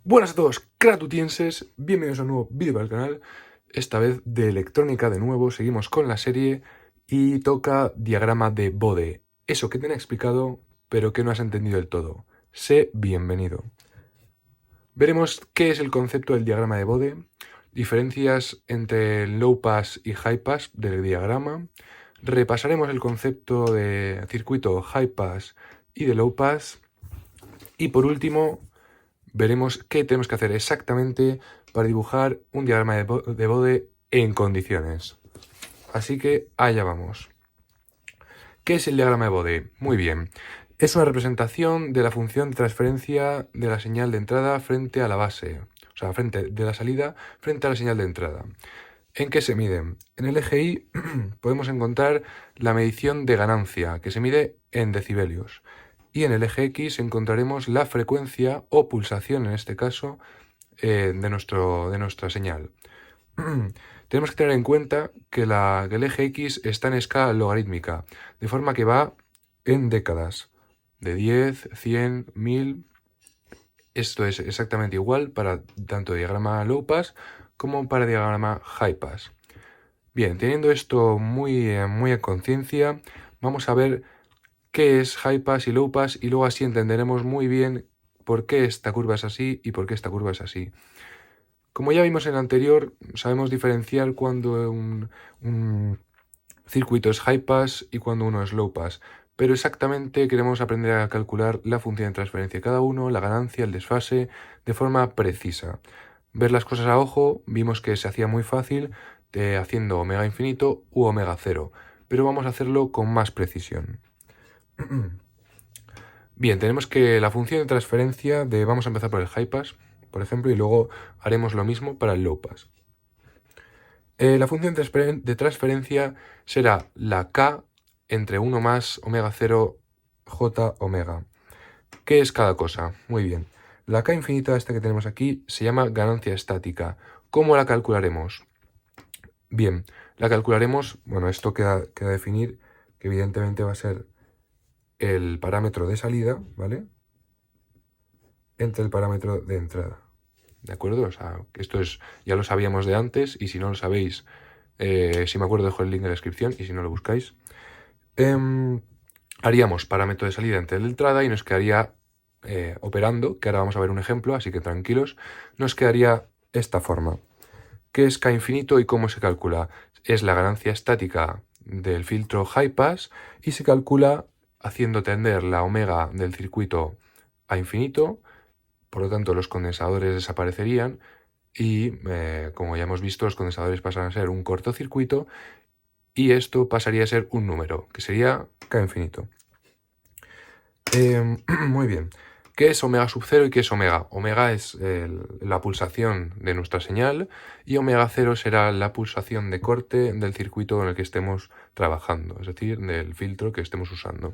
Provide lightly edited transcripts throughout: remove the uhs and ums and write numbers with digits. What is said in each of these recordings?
Buenas a todos, cratutienses, bienvenidos a un nuevo vídeo para el canal, esta vez de electrónica de nuevo, seguimos con la serie y toca diagrama de Bode, eso que te he explicado pero que no has entendido del todo. Sé bienvenido. Veremos qué es el concepto del diagrama de Bode, diferencias entre el low pass y high pass del diagrama, repasaremos el concepto de circuito high pass y de low pass y por último veremos qué tenemos que hacer exactamente para dibujar un diagrama de Bode en condiciones. Así que allá vamos. ¿Qué es el diagrama de Bode? Muy bien. Es una representación de la función de transferencia de la señal de entrada frente a la base. O sea, frente de la salida frente a la señal de entrada. ¿En qué se mide? En el eje Y podemos encontrar la medición de ganancia, que se mide en decibelios. Y en el eje X encontraremos la frecuencia o pulsación, en este caso, de nuestra señal. Tenemos que tener en cuenta que el eje X está en escala logarítmica, de forma que va en décadas, de 10, 100, 1000. Esto es exactamente igual para tanto diagrama low pass como para diagrama high pass. Bien, teniendo esto muy en conciencia, vamos a ver qué es high pass y low pass y luego así entenderemos muy bien por qué esta curva es así y por qué esta curva es así. Como ya vimos en el anterior, sabemos diferenciar cuando un circuito es high pass y cuando uno es low pass, pero exactamente queremos aprender a calcular la función de transferencia de cada uno, la ganancia, el desfase, de forma precisa. Ver las cosas a ojo, vimos que se hacía muy fácil haciendo omega infinito u omega cero, pero vamos a hacerlo con más precisión. Bien, tenemos que la función de transferencia vamos a empezar por el high pass, por ejemplo, y luego haremos lo mismo para el low pass. La función de transferencia será la k entre 1 más omega 0 j omega. ¿Qué es cada cosa? Muy bien. La k infinita, esta que tenemos aquí, se llama ganancia estática. ¿Cómo la calcularemos? Bien, la calcularemos, bueno, esto queda a definir, que evidentemente va a ser el parámetro de salida, ¿vale? Entre el parámetro de entrada. ¿De acuerdo? O sea, esto ya lo sabíamos de antes y si no lo sabéis, si me acuerdo dejo el link en la descripción y si no lo buscáis. Haríamos parámetro de salida entre el de entrada y nos quedaría operando, que ahora vamos a ver un ejemplo, así que tranquilos, nos quedaría esta forma. ¿Qué es K infinito y cómo se calcula? Es la ganancia estática del filtro high pass y se calcula haciendo tender la omega del circuito a infinito. Por lo tanto, los condensadores desaparecerían y, como ya hemos visto, los condensadores pasan a ser un cortocircuito y esto pasaría a ser un número, que sería K infinito. Muy bien. ¿Qué es omega sub 0 y qué es omega? Omega es la pulsación de nuestra señal y omega 0 será la pulsación de corte del circuito en el que estemos trabajando, es decir, del filtro que estemos usando.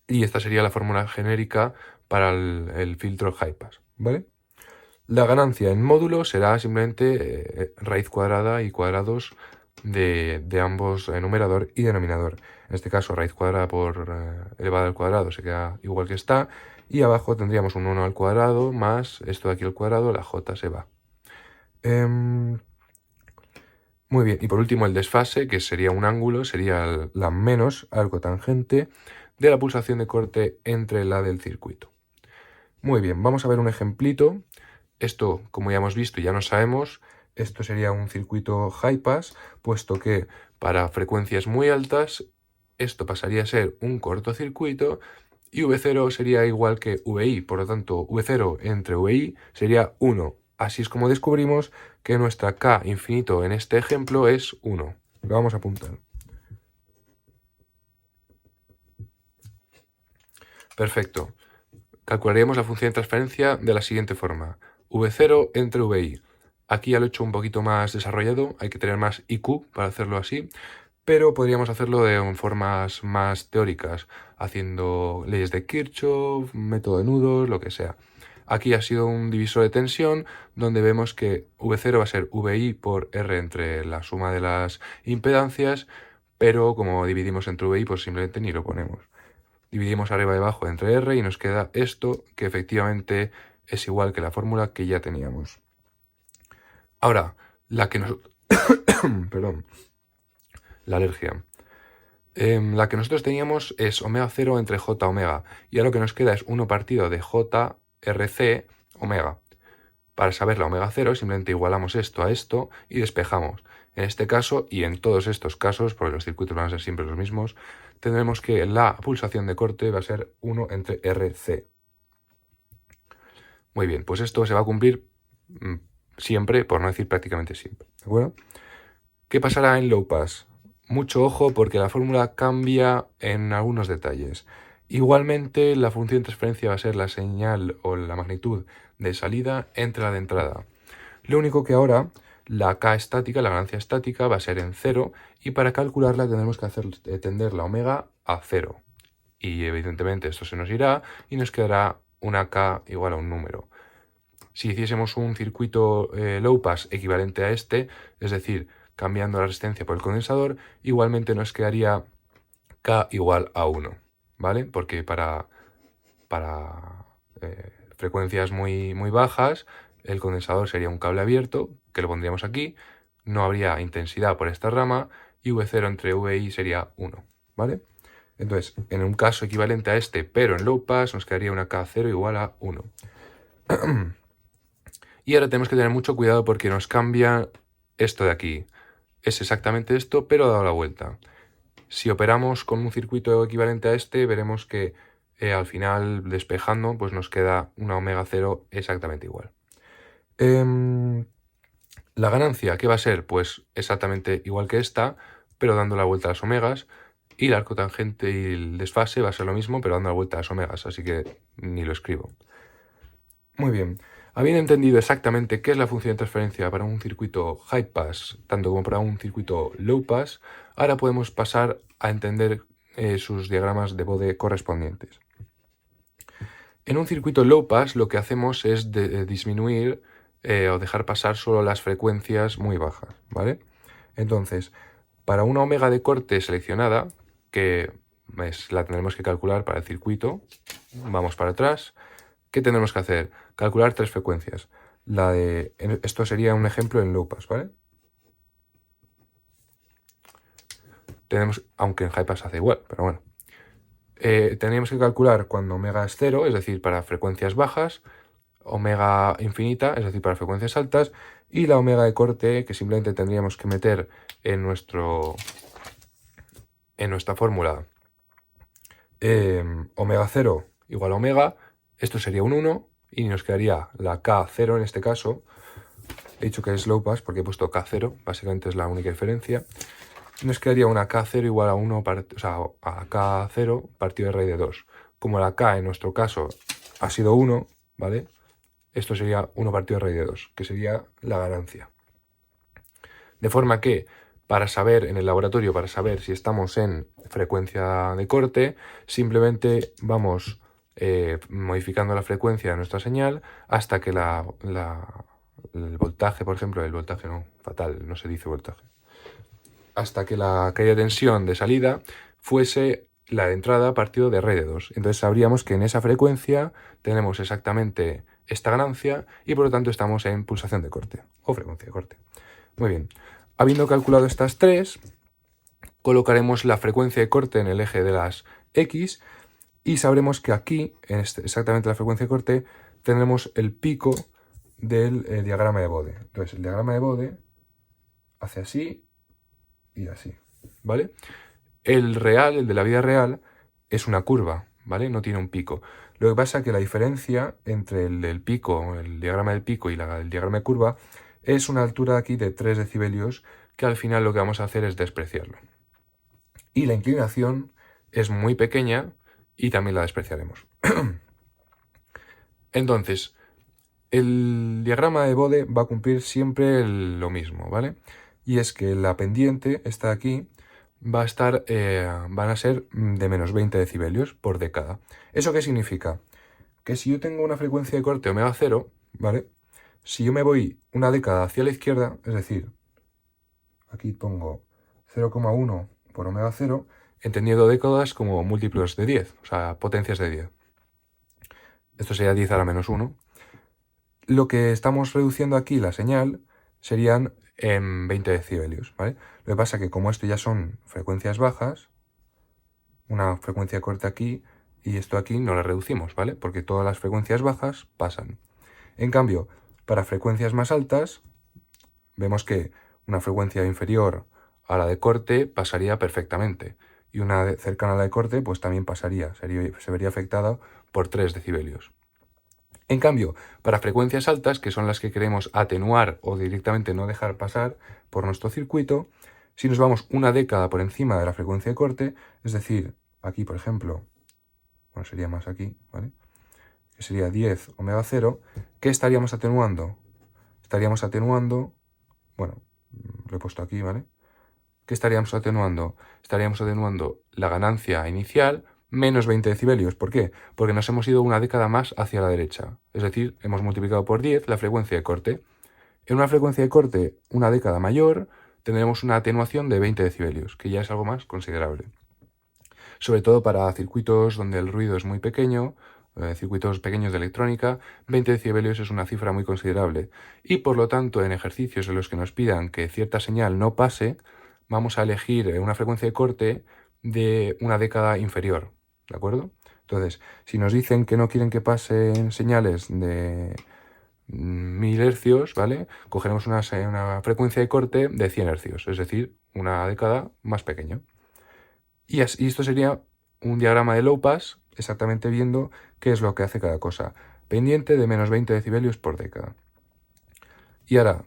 Y esta sería la fórmula genérica para el filtro high pass, ¿vale? La ganancia en módulo será simplemente raíz cuadrada y cuadrados de ambos numerador y denominador. En este caso, raíz cuadrada por elevada al cuadrado se queda igual que está. Y abajo tendríamos un 1 al cuadrado más esto de aquí al cuadrado, la j se va. Muy bien, y por último el desfase, que sería un ángulo, sería la menos arco tangente de la pulsación de corte entre la del circuito. Muy bien, vamos a ver un ejemplito. Esto, como ya hemos visto, ya no sabemos. Esto sería un circuito high pass, puesto que para frecuencias muy altas esto pasaría a ser un cortocircuito y V0 sería igual que VI. Por lo tanto, V0 entre VI sería 1. Así es como descubrimos que nuestra K infinito en este ejemplo es 1. Lo vamos a apuntar. Perfecto. Calcularíamos la función de transferencia de la siguiente forma. V0 entre VI. Aquí ya lo he hecho un poquito más desarrollado, hay que tener más IQ para hacerlo así, pero podríamos hacerlo de formas más teóricas, haciendo leyes de Kirchhoff, método de nudos, lo que sea. Aquí ha sido un divisor de tensión, donde vemos que V0 va a ser VI por R entre la suma de las impedancias, pero como dividimos entre VI, pues simplemente ni lo ponemos. dividimos arriba y abajo entre R y nos queda esto, que efectivamente es igual que la fórmula que ya teníamos. Ahora, la que nos... Perdón. La alergia. La que nosotros teníamos es omega 0 entre J omega. Y ahora lo que nos queda es 1 partido de J RC omega. Para saber la omega 0 simplemente igualamos esto a esto y despejamos. En este caso y en todos estos casos, porque los circuitos van a ser siempre los mismos, tendremos que la pulsación de corte va a ser 1 entre RC. Muy bien, pues esto se va a cumplir siempre, por no decir prácticamente siempre. ¿De acuerdo? ¿Qué pasará en low pass? Mucho ojo porque la fórmula cambia en algunos detalles. Igualmente, la función de transferencia va a ser la señal o la magnitud de salida entre la de entrada. Lo único que ahora la K estática, la ganancia estática, va a ser en 0 y para calcularla tendremos que tender la omega a 0. Y evidentemente esto se nos irá y nos quedará una K igual a un número. Si hiciésemos un circuito low pass equivalente a este, es decir, cambiando la resistencia por el condensador, igualmente nos quedaría K igual a 1, ¿vale? Porque para frecuencias muy bajas, el condensador sería un cable abierto, que lo pondríamos aquí, no habría intensidad por esta rama, y V0 entre VI sería 1, ¿vale? Entonces, en un caso equivalente a este, pero en low pass, nos quedaría una K0 igual a 1. Y ahora tenemos que tener mucho cuidado porque nos cambia esto de aquí. Es exactamente esto, pero dado la vuelta. Si operamos con un circuito equivalente a este, veremos que al final, despejando, pues nos queda una omega 0 exactamente igual. La ganancia, ¿qué va a ser? Pues exactamente igual que esta, pero dando la vuelta a las omegas. Y el arco tangente y el desfase va a ser lo mismo, pero dando la vuelta a las omegas, así que ni lo escribo. Muy bien. Habiendo entendido exactamente qué es la función de transferencia para un circuito high pass, tanto como para un circuito low pass, ahora podemos pasar a entender sus diagramas de Bode correspondientes. En un circuito low pass lo que hacemos es disminuir o dejar pasar solo las frecuencias muy bajas, ¿vale? Entonces, para una omega de corte seleccionada, que la tendremos que calcular para el circuito, vamos para atrás. ¿Qué tendremos que hacer? Calcular 3 frecuencias. Esto sería un ejemplo en low pass, ¿vale? Aunque en high pass hace igual, pero bueno. Tendríamos que calcular cuando omega es 0, es decir, para frecuencias bajas, omega infinita, es decir, para frecuencias altas, y la omega de corte, que simplemente tendríamos que meter en nuestra fórmula omega 0 igual a omega. Esto sería un 1 y nos quedaría la K0 en este caso. He dicho que es low pass porque he puesto K0, básicamente es la única diferencia. Nos quedaría una K0 igual a 1, o sea, a K0 partido de raíz de 2. Como la K en nuestro caso ha sido 1, ¿vale? Esto sería 1 partido de raíz de 2, que sería la ganancia. De forma que, para saber en el laboratorio, para saber si estamos en frecuencia de corte, simplemente vamos modificando la frecuencia de nuestra señal hasta que el voltaje, por ejemplo, el voltaje no, fatal, no se dice voltaje, hasta que la caída de tensión de salida fuese la de entrada partido de raíz de 2. Entonces sabríamos que en esa frecuencia tenemos exactamente esta ganancia y por lo tanto estamos en pulsación de corte o frecuencia de corte. Muy bien, habiendo calculado estas 3, colocaremos la frecuencia de corte en el eje de las X y sabremos que aquí, en exactamente la frecuencia de corte, tendremos el pico del diagrama de Bode. Entonces el diagrama de Bode hace así y así, ¿vale? El real, el de la vida real, es una curva, ¿vale? No tiene un pico. Lo que pasa es que la diferencia entre el pico, el diagrama del pico y el diagrama de curva es una altura aquí de 3 decibelios que al final lo que vamos a hacer es despreciarlo. Y la inclinación es muy pequeña y también la despreciaremos. Entonces, el diagrama de Bode va a cumplir siempre lo mismo, ¿vale? Y es que la pendiente, esta de aquí, van a ser de menos 20 decibelios por década. ¿Eso qué significa? Que si yo tengo una frecuencia de corte omega 0, ¿vale? Si yo me voy una década hacia la izquierda, es decir, aquí pongo 0,1 por omega 0, entendiendo décadas como múltiplos de 10, o sea, potencias de 10. Esto sería 10 a la menos 1. Lo que estamos reduciendo aquí, la señal, serían en 20 decibelios, ¿vale? Lo que pasa es que como esto ya son frecuencias bajas, una frecuencia corta aquí y esto aquí no la reducimos, ¿vale? Porque todas las frecuencias bajas pasan. En cambio, para frecuencias más altas, vemos que una frecuencia inferior a la de corte pasaría perfectamente. Y una cercana a la de corte, pues también pasaría, se vería afectada por 3 decibelios. En cambio, para frecuencias altas, que son las que queremos atenuar o directamente no dejar pasar por nuestro circuito, si nos vamos una década por encima de la frecuencia de corte, es decir, aquí por ejemplo, bueno, sería más aquí, ¿vale? Que sería 10 omega 0, ¿qué estaríamos atenuando? Estaríamos atenuando, bueno, lo he puesto aquí, ¿vale? ¿Qué estaríamos atenuando? Estaríamos atenuando la ganancia inicial menos 20 decibelios. ¿Por qué? Porque nos hemos ido una década más hacia la derecha. Es decir, hemos multiplicado por 10 la frecuencia de corte. En una frecuencia de corte una década mayor tendremos una atenuación de 20 decibelios, que ya es algo más considerable. Sobre todo para circuitos donde el ruido es muy pequeño, circuitos pequeños de electrónica, 20 decibelios es una cifra muy considerable. Y por lo tanto, en ejercicios en los que nos pidan que cierta señal no pase, vamos a elegir una frecuencia de corte de una década inferior, ¿de acuerdo? Entonces, si nos dicen que no quieren que pasen señales de 1000 hercios, ¿vale? Cogeremos una frecuencia de corte de 100 hercios, es decir, una década más pequeña. Y esto sería un diagrama de low pass, exactamente viendo qué es lo que hace cada cosa. Pendiente de menos 20 decibelios por década. Y ahora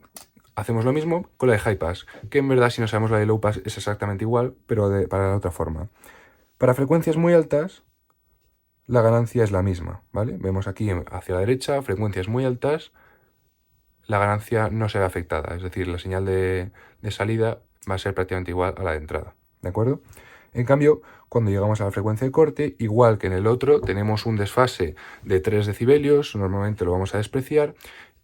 hacemos lo mismo con la de high pass, que en verdad si no sabemos la de low pass es exactamente igual, pero para la otra forma. Para frecuencias muy altas, la ganancia es la misma, ¿vale? Vemos aquí hacia la derecha, frecuencias muy altas, la ganancia no se ve afectada, es decir, la señal de salida va a ser prácticamente igual a la de entrada, ¿de acuerdo? En cambio, cuando llegamos a la frecuencia de corte, igual que en el otro, tenemos un desfase de 3 decibelios, normalmente lo vamos a despreciar,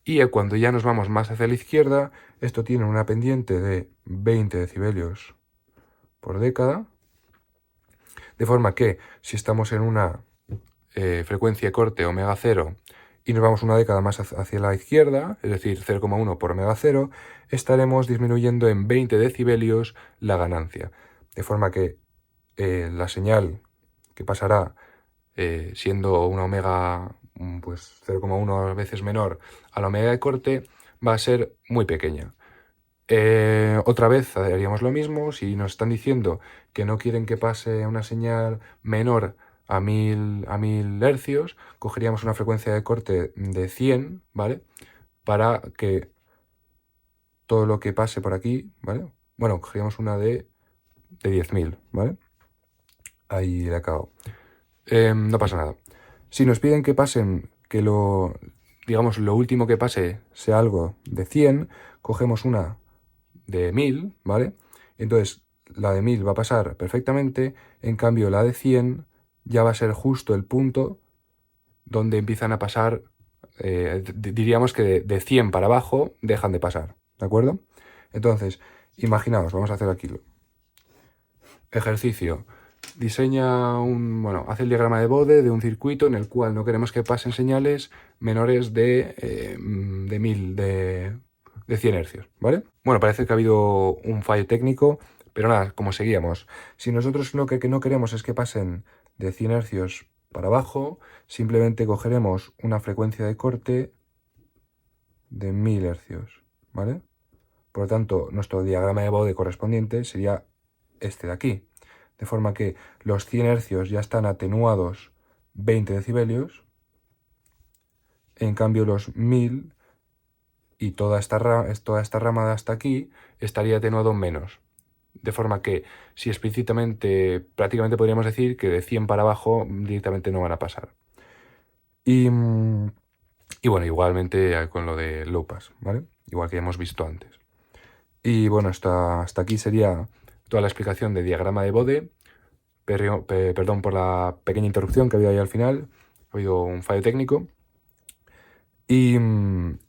y cuando ya nos vamos más hacia la izquierda, esto tiene una pendiente de 20 decibelios por década, de forma que si estamos en una frecuencia de corte omega 0 y nos vamos una década más hacia la izquierda, es decir, 0,1 por omega 0, estaremos disminuyendo en 20 decibelios la ganancia. De forma que la señal que pasará siendo una omega pues 0,1 veces menor a la omega de corte va a ser muy pequeña. Otra vez haríamos lo mismo. Si nos están diciendo que no quieren que pase una señal menor a 1000 hercios, cogeríamos una frecuencia de corte de 100, ¿vale? Para que todo lo que pase por aquí, ¿vale? Bueno, cogeríamos una de 10.000, ¿vale? Ahí le acabo. No pasa nada. Si nos piden que pasen, que digamos, lo último que pase sea algo de 100, cogemos una de 1000, ¿vale? Entonces, la de 1000 va a pasar perfectamente, en cambio la de 100 ya va a ser justo el punto donde empiezan a pasar, diríamos que de 100 para abajo dejan de pasar, ¿de acuerdo? Entonces, imaginaos, vamos a hacer aquí ejercicio. Haz el diagrama de Bode de un circuito en el cual no queremos que pasen señales menores de 100 hercios, ¿vale? Bueno, parece que ha habido un fallo técnico, pero nada, como seguíamos. Si nosotros lo que no queremos es que pasen de 100 hercios para abajo, simplemente cogeremos una frecuencia de corte de 1000 hercios, ¿vale? Por lo tanto, nuestro diagrama de Bode correspondiente sería este de aquí. De forma que los 100 hercios ya están atenuados 20 decibelios, en cambio los 1000 y toda esta rama de hasta aquí estaría atenuado menos. De forma que, si explícitamente, prácticamente podríamos decir que de 100 para abajo directamente no van a pasar. Y bueno, igualmente con lo de low pass, ¿vale? Igual que hemos visto antes. Y bueno, hasta aquí sería toda la explicación de diagrama de Bode. Perdón por la pequeña interrupción que había ahí al final. Ha habido un fallo técnico. Y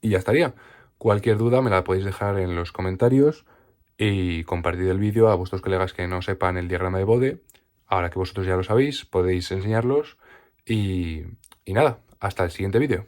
ya estaría. Cualquier duda me la podéis dejar en los comentarios y compartid el vídeo a vuestros colegas que no sepan el diagrama de Bode. Ahora que vosotros ya lo sabéis, podéis enseñarlos y nada, hasta el siguiente vídeo.